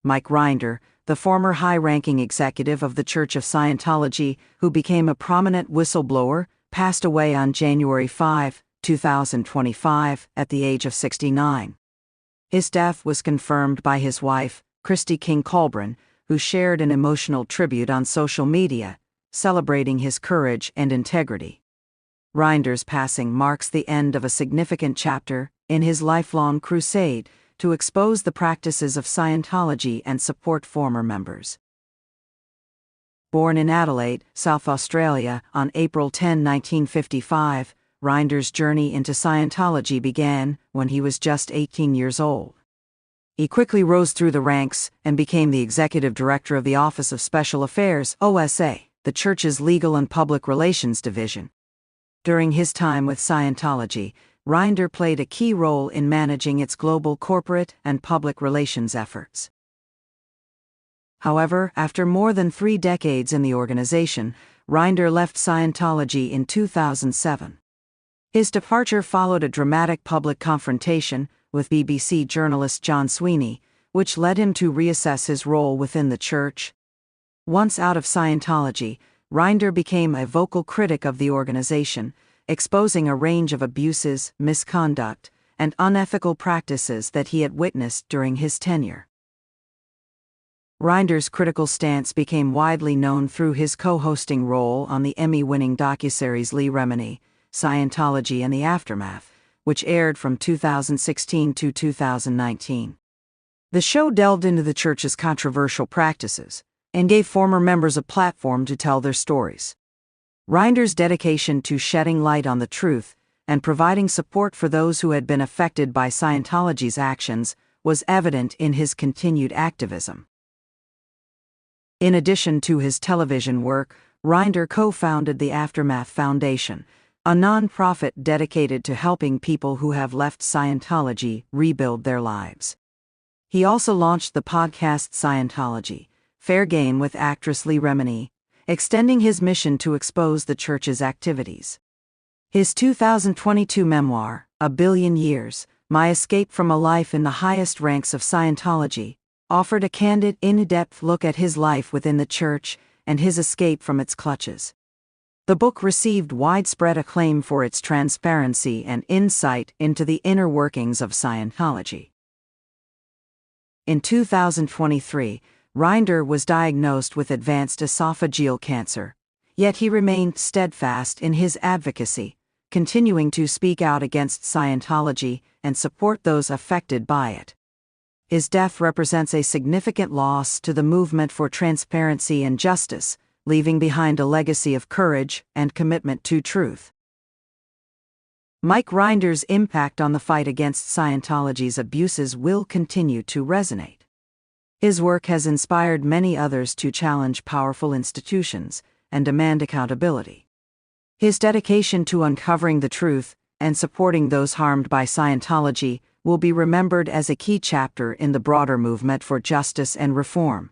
Mike Rinder, the former high-ranking executive of the Church of Scientology who became a prominent whistleblower, passed away on January 5, 2025, at the age of 69. His death was confirmed by his wife, Christy King Colburn, who shared an emotional tribute on social media, celebrating his courage and integrity. Rinder's passing marks the end of a significant chapter in his lifelong crusade to expose the practices of Scientology and support former members. Born in Adelaide, South Australia, on April 10, 1955, Rinder's journey into Scientology began when he was just 18 years old. He quickly rose through the ranks and became the executive director of the Office of Special Affairs, OSA, the church's legal and public relations division. During his time with Scientology, Rinder played a key role in managing its global corporate and public relations efforts. However, after more than 3 decades in the organization, Rinder left Scientology in 2007. His departure followed a dramatic public confrontation with BBC journalist John Sweeney, which led him to reassess his role within the church. Once out of Scientology, Rinder became a vocal critic of the organization, exposing a range of abuses, misconduct, and unethical practices that he had witnessed during his tenure. Rinder's critical stance became widely known through his co-hosting role on the Emmy-winning docuseries Leah Remini, Scientology and the Aftermath, which aired from 2016 to 2019. The show delved into the church's controversial practices and gave former members a platform to tell their stories. Rinder's dedication to shedding light on the truth and providing support for those who had been affected by Scientology's actions was evident in his continued activism. In addition to his television work, Rinder co-founded the Aftermath Foundation, a non-profit dedicated to helping people who have left Scientology rebuild their lives. He also launched the podcast Scientology, Fair Game with actress Leah Remini, extending his mission to expose the church's activities. His 2022 memoir, A Billion Years, My Escape from a Life in the Highest Ranks of Scientology, offered a candid, in-depth look at his life within the church and his escape from its clutches. The book received widespread acclaim for its transparency and insight into the inner workings of Scientology. In 2023, Rinder was diagnosed with advanced esophageal cancer, yet he remained steadfast in his advocacy, continuing to speak out against Scientology and support those affected by it. His death represents a significant loss to the movement for transparency and justice, leaving behind a legacy of courage and commitment to truth. Mike Rinder's impact on the fight against Scientology's abuses will continue to resonate. His work has inspired many others to challenge powerful institutions and demand accountability. His dedication to uncovering the truth and supporting those harmed by Scientology will be remembered as a key chapter in the broader movement for justice and reform.